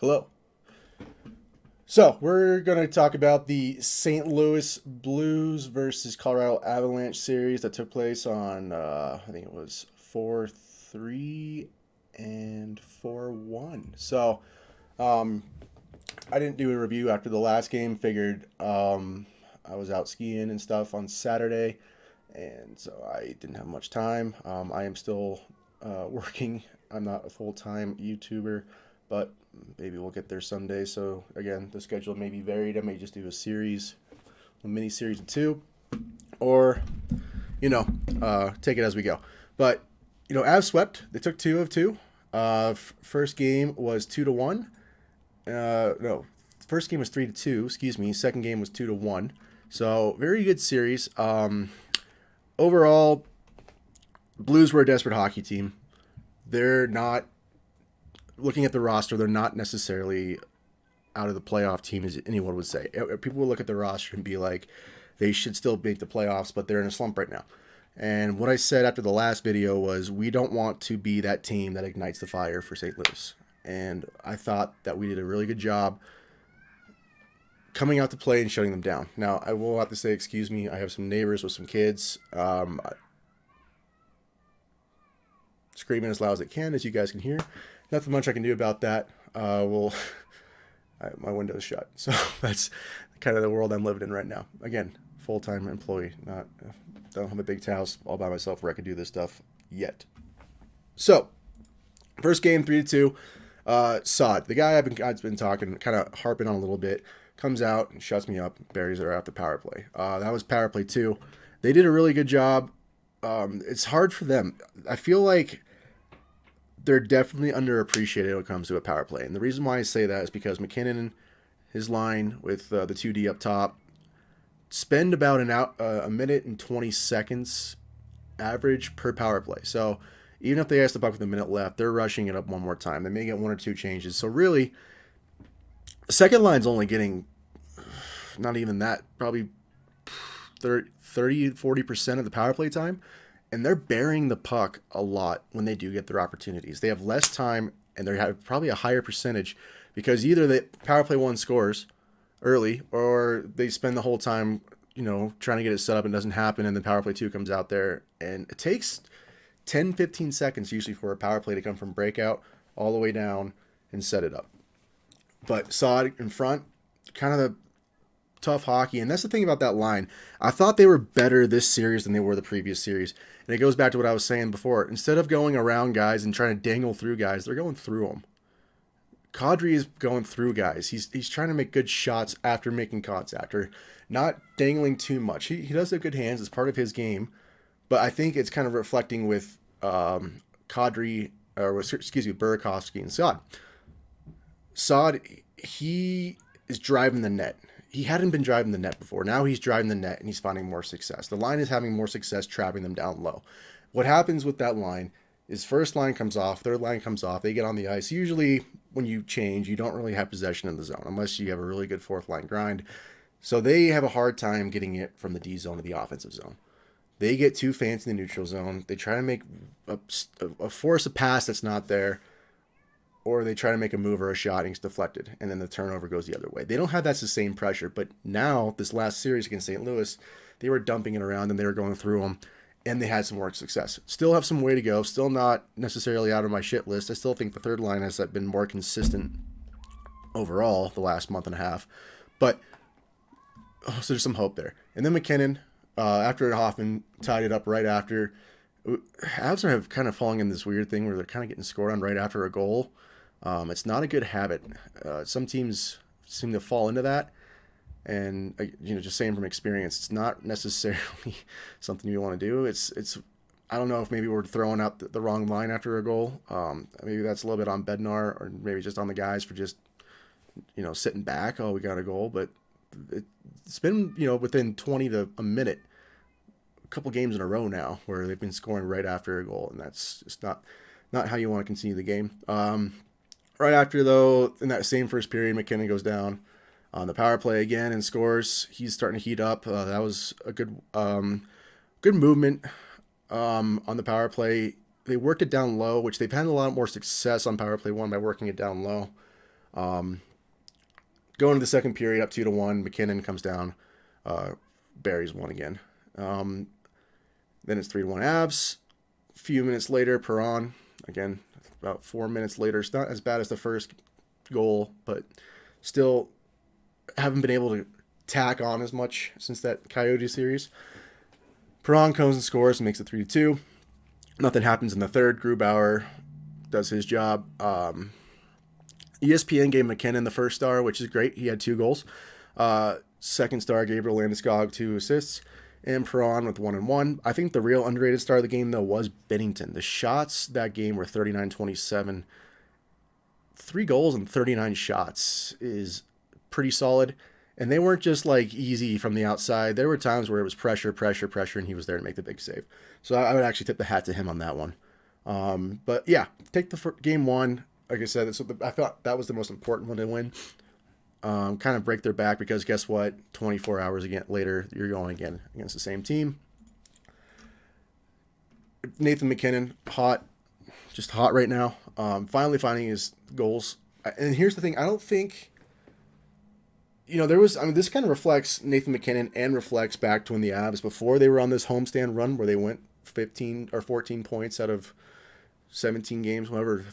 Hello. So, we're going to talk about the St. Louis Blues versus Colorado Avalanche series that took place on, I think it was 4-3 and 4-1. So, um, I didn't do a review after the last game. Figured I was out skiing and stuff on Saturday, and so I didn't have much time. I am still working. I'm not a full time YouTuber, but maybe we'll get there someday. So again, the schedule may be varied. I may just do a mini series of two, or take it as we go. But Avs swept. They took 2 of 2. First game was 2-1. No, first game was 3-2. Excuse me. Second game was 2-1. So very good series. Overall, Blues were a desperate hockey team. They're not, looking at the roster, they're not necessarily out of the playoff team, as anyone would say. People will look at the roster and be like, they should still make the playoffs, but they're in a slump right now. And what I said after the last video was, we don't want to be that team that ignites the fire for St. Louis. And I thought that we did a really good job coming out to play and shutting them down. Now, I will have to say, excuse me, I have some neighbors with some kids. Screaming as loud as they can, as you guys can hear. Nothing much I can do about that. My window's shut, so that's kind of the world I'm living in right now. Again, full-time employee, don't have a big house all by myself where I can do this stuff yet. So, first game 3-2. Sod, the guy I've been talking, kind of harping on a little bit, comes out and shuts me up, buries her out the power play. That was power play 2. They did a really good job. It's hard for them. I feel like they're definitely underappreciated when it comes to a power play. And the reason why I say that is because McKinnon, his line with the 2D up top, spend about a minute and 20 seconds average per power play. So even if they ice the puck with a minute left, they're rushing it up one more time. They may get 1 or 2 changes. So really, the second line's only getting not even that, probably 30-40% of the power play time, and they're burying the puck a lot when they do get their opportunities. They have less time, and they have probably a higher percentage because either the power play 1 scores early, or they spend the whole time trying to get it set up and it doesn't happen, and then power play 2 comes out there, and it takes 10-15 seconds usually for a power play to come from breakout all the way down and set it up. But Saad in front, kind of the tough hockey, and that's the thing about that line. I thought they were better this series than they were the previous series, and it goes back to what I was saying before. Instead of going around guys and trying to dangle through guys, they're going through them. Kadri is going through guys. He's trying to make good shots after making contact, or not dangling too much. He does have good hands. It's part of his game, but I think it's kind of reflecting with Kadri, Burakovsky and Saad. Saad, he is driving the net. He hadn't been driving the net before. Now he's driving the net, and he's finding more success. The line is having more success trapping them down low. What happens with that line is first line comes off, third line comes off, they get on the ice. Usually when you change, you don't really have possession in the zone unless you have a really good fourth line grind. So they have a hard time getting it from the D zone to the offensive zone. They get too fancy in the neutral zone. They try to make a force a pass that's not there, or they try to make a move or a shot and it's deflected, and then the turnover goes the other way. They don't have that sustained pressure, but now, this last series against St. Louis, they were dumping it around and they were going through them, and they had some more success. Still have some way to go, still not necessarily out of my shit list. I still think the third line has been more consistent overall the last month and a half, but so there's some hope there. And then McKinnon, after Hoffman tied it up right after, Avs have kind of falling in this weird thing where they're kind of getting scored on right after a goal. It's not a good habit. Some teams seem to fall into that, and just saying from experience, it's not necessarily something you want to do. It's I don't know if maybe we're throwing out the wrong line after a goal. Maybe that's a little bit on Bednar, or maybe just on the guys for just sitting back. Oh, we got a goal, but it's been within 20 to a minute, a couple games in a row now where they've been scoring right after a goal, and that's just not how you want to continue the game. Right after, though, in that same first period, McKinnon goes down on the power play again and scores. He's starting to heat up. That was a good movement on the power play. They worked it down low, which they've had a lot more success on power play 1 by working it down low. Going to the second period, up 2-1. McKinnon comes down, buries one again. Then it's 3-1 Avs. A few minutes later, Perron again. About 4 minutes later, it's not as bad as the first goal, but still haven't been able to tack on as much since that Coyote series. Perron comes and scores and makes it 3-2. Nothing happens in the third. Grubauer does his job. ESPN gave McKinnon the first star, which is great. He had 2 goals. Second star, Gabriel Landeskog, 2 assists. And Perron with 1-1. I think the real underrated star of the game, though, was Bennington. The shots that game were 39-27. 3 goals and 39 shots is pretty solid. And they weren't just like easy from the outside. There were times where it was pressure, and he was there to make the big save. So I would actually tip the hat to him on that one. But yeah, take the game 1. Like I said, I thought that was the most important one to win. Kind of break their back, because guess what? 24 hours later, you're going again against the same team. Nathan McKinnon, just hot right now. Finally finding his goals. And here's the thing. I don't think, this kind of reflects Nathan McKinnon and reflects back to when the Avs, before they were on this homestand run where they went 15 or 14 points out of 17 games, whatever,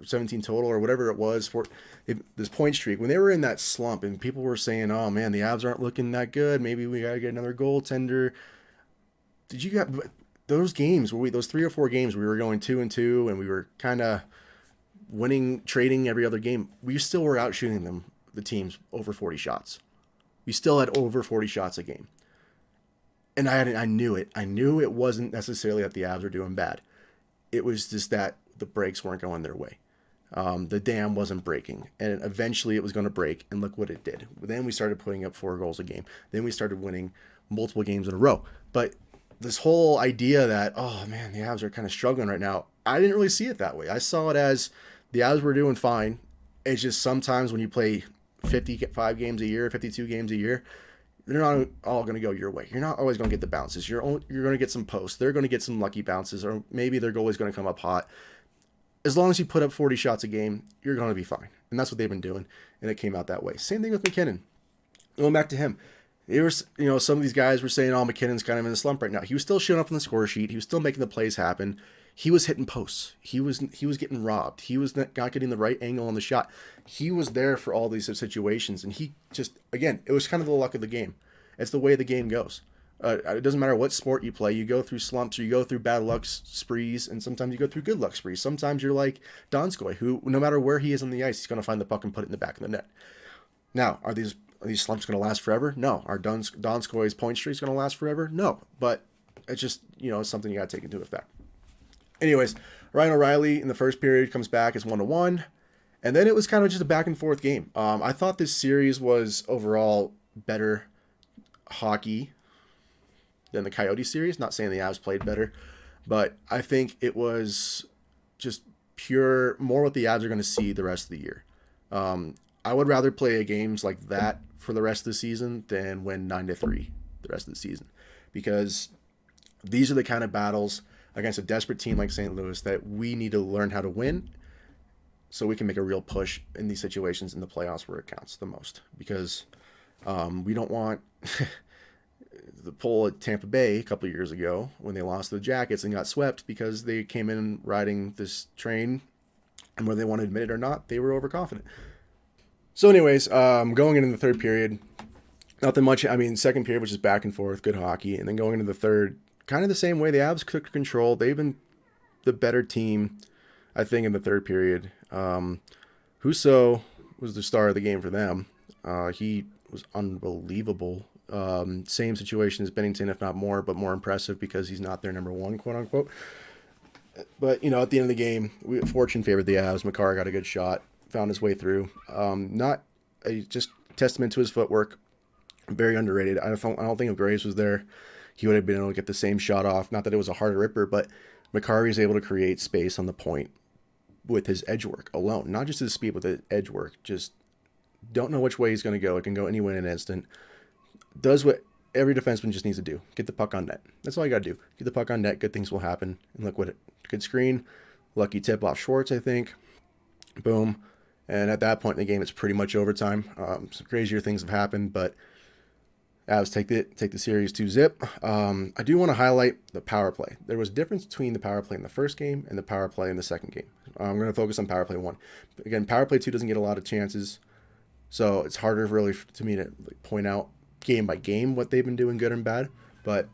17 total or whatever it was, for this point streak, when they were in that slump and people were saying, oh man, the Avs aren't looking that good, maybe we got to get another goaltender. Did you get those games where those 3 or 4 games we were going 2-2 and we were kind of winning, trading every other game, we still were out shooting them, the teams, over 40 shots. We still had over 40 shots a game. And I knew it. I knew it wasn't necessarily that the Avs were doing bad. It was just that the breaks weren't going their way. The dam wasn't breaking, and eventually it was going to break, and look what it did. Then we started putting up 4 goals a game. Then we started winning multiple games in a row. But this whole idea that, oh man, the Avs are kind of struggling right now, I didn't really see it that way. I saw it as the Avs were doing fine. It's just sometimes when you play 55 games a year, 52 games a year, they're not all going to go your way. You're not always going to get the bounces. You're going to get some posts. They're going to get some lucky bounces, or maybe their goalie's going to come up hot. As long as you put up 40 shots a game, you're going to be fine. And that's what they've been doing, and it came out that way. Same thing with McKinnon. Going back to him. Some of these guys were saying, oh, McKinnon's kind of in a slump right now. He was still showing up on the score sheet. He was still making the plays happen. He was hitting posts. He was getting robbed. He was not getting the right angle on the shot. He was there for all these situations, and he just, again, it was kind of the luck of the game. It's the way the game goes. It doesn't matter what sport you play. You go through slumps, or you go through bad luck sprees, and sometimes you go through good luck sprees. Sometimes you're like Donskoy, who, no matter where he is on the ice, he's going to find the puck and put it in the back of the net. Now, are these slumps going to last forever? No. Are Donskoy's point streaks going to last forever? No. But it's just, it's something you got to take into effect. Anyways, Ryan O'Reilly in the first period comes back as 1-1, and then it was kind of just a back and forth game. I thought this series was overall better hockey than the Coyote series. Not saying the Avs played better, but I think it was just more what the Avs are going to see the rest of the year. I would rather play games like that for the rest of the season than win 9-3 the rest of the season, because these are the kind of battles against a desperate team like St. Louis that we need to learn how to win, so we can make a real push in these situations in the playoffs where it counts the most. Because we don't want the pull at Tampa Bay a couple of years ago when they lost to the Jackets and got swept because they came in riding this train, and whether they want to admit it or not, they were overconfident. So anyways, going into the third period, nothing much. Second period was just back and forth, good hockey. And then going into the third, kind of the same way. The Avs took control. They've been the better team, I think, in the third period. Husso was the star of the game for them. He was unbelievable. Same situation as Bennington, if not more, but more impressive because he's not their number one, quote unquote. But, at the end of the game, fortune favored the Avs. Makar got a good shot, found his way through. Just testament to his footwork. Very underrated. I don't think if Graves was there, he would have been able to get the same shot off. Not that it was a hard ripper, but Makari is able to create space on the point with his edge work alone. Not just his speed, but the edge work. Just don't know which way he's going to go. It can go any way in an instant. Does what every defenseman just needs to do. Get the puck on net. That's all you got to do. Get the puck on net. Good things will happen. And look what good screen. Lucky tip off Schwartz, I think. Boom. And at that point in the game, it's pretty much overtime. Some crazier things have happened, but Avs take the series 2-zip. I do want to highlight the power play. There was a difference between the power play in the first game and the power play in the second game. I'm going to focus on power play 1. Again, power play 2 doesn't get a lot of chances, so it's harder really to me to point out game by game what they've been doing good and bad. But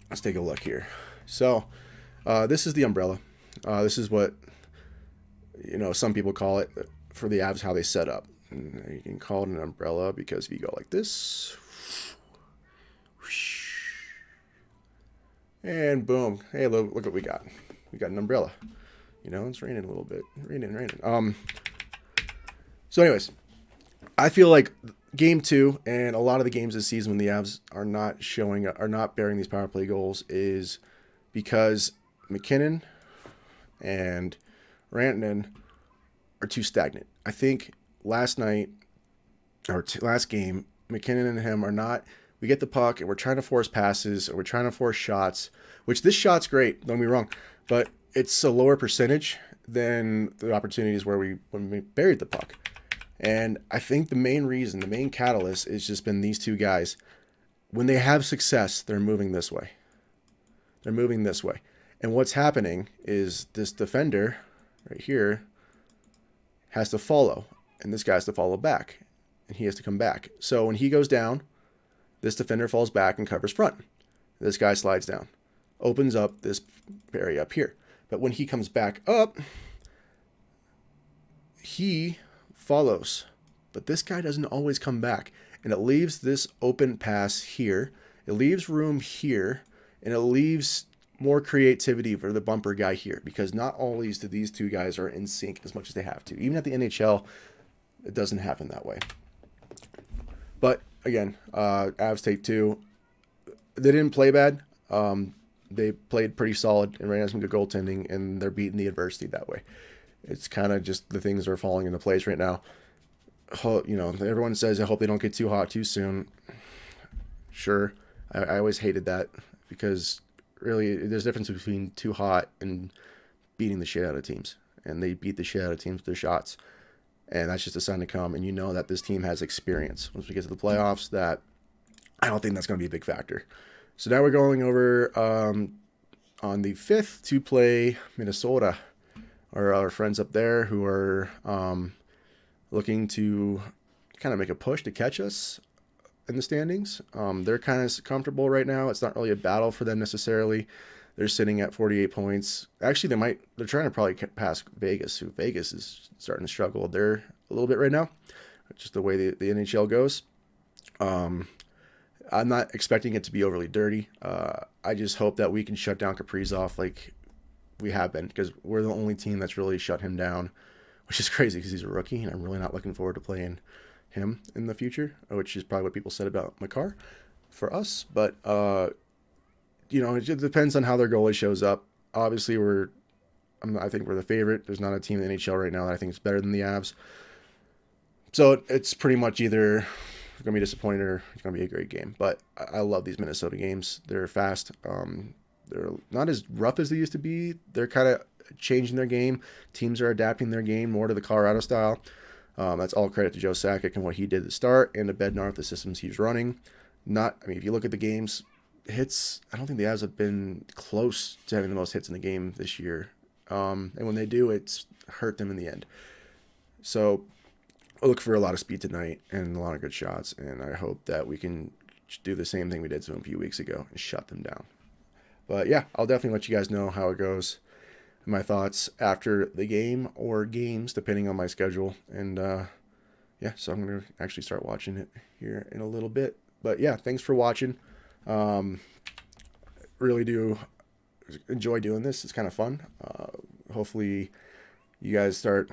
let's take a look here. So this is the umbrella. This is what some people call it for the Avs, how they set up. And you can call it an umbrella because if you go like this, and boom, hey, look what we got. We got an umbrella. It's raining a little bit. Raining. So anyways, I feel like game 2 and a lot of the games this season when the Avs are not bearing these power play goals is because McKinnon and Rantanen are too stagnant. I think last game, McKinnon and him are not. We get the puck and we're trying to force passes or we're trying to force shots, which this shot's great, don't get me wrong, but it's a lower percentage than the opportunities when we buried the puck. And I think the main catalyst has just been these two guys. When they have success, they're moving this way. And what's happening is this defender right here has to follow, and this guy has to follow back, and he has to come back. So when he goes down, this defender falls back and covers front. This guy slides down, opens up this area up here. But when he comes back up, he follows. But this guy doesn't always come back. And it leaves this open pass here. It leaves room here. And it leaves more creativity for the bumper guy here. Because not always do these two guys are in sync as much as they have to. Even at the NHL, it doesn't happen that way. But again, Avs take 2. They didn't play bad. They played pretty solid and ran some good goaltending, and they're beating the adversity that way. It's kind of just the things are falling into place right now. Everyone says, I hope they don't get too hot too soon. Sure. I always hated that because really there's a difference between too hot and beating the shit out of teams. And they beat the shit out of teams with their shots. And that's just a sign to come. And you know that this team has experience. Once we get to the playoffs, that I don't think that's going to be a big factor. So now we're going over on the 5th to play Minnesota. Our friends up there who are looking to kind of make a push to catch us in the standings. They're kind of comfortable right now. It's not really a battle for them necessarily. They're sitting at 48 points. Actually, they're trying to probably pass Vegas, who Vegas is starting to struggle there a little bit right now. Just the way the NHL goes. I'm not expecting it to be overly dirty. I just hope that we can shut down Kaprizov like we have been, because we're the only team that's really shut him down, which is crazy because he's a rookie, and I'm really not looking forward to playing him in the future, which is probably what people said about Makar for us. But it just depends on how their goalie shows up. Obviously, I think we're the favorite. There's not a team in the NHL right now that I think is better than the Avs. So it's pretty much either going to be disappointing or it's going to be a great game. But I love these Minnesota games. They're fast. They're not as rough as they used to be. They're kind of changing their game. Teams are adapting their game more to the Colorado style. That's all credit to Joe Sakic and what he did at the start, and to Bednar with the systems he's running. If you look at the games, hits, I don't think the Avs have been close to having the most hits in the game this year. And when they do, it's hurt them in the end. So I look for a lot of speed tonight and a lot of good shots, and I hope that we can do the same thing we did to them a few weeks ago and shut them down. But yeah, I'll definitely let you guys know how it goes, my thoughts after the game or games, depending on my schedule. And so I'm going to actually start watching it here in a little bit. But yeah, thanks for watching. Really do enjoy doing this. It's kind of fun. Hopefully you guys start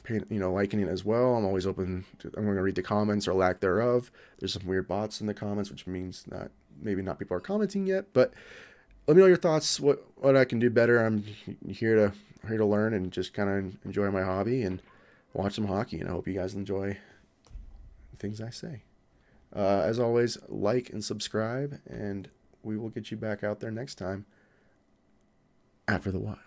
liking it as well. I'm always open I'm going to read the comments or lack thereof. There's some weird bots in the comments, which means that maybe not people are commenting yet, but let me know your thoughts, what I can do better. I'm here to learn and just kind of enjoy my hobby and watch some hockey, and I hope you guys enjoy the things I say. As always, like and subscribe, and we will get you back out there next time after the Wild.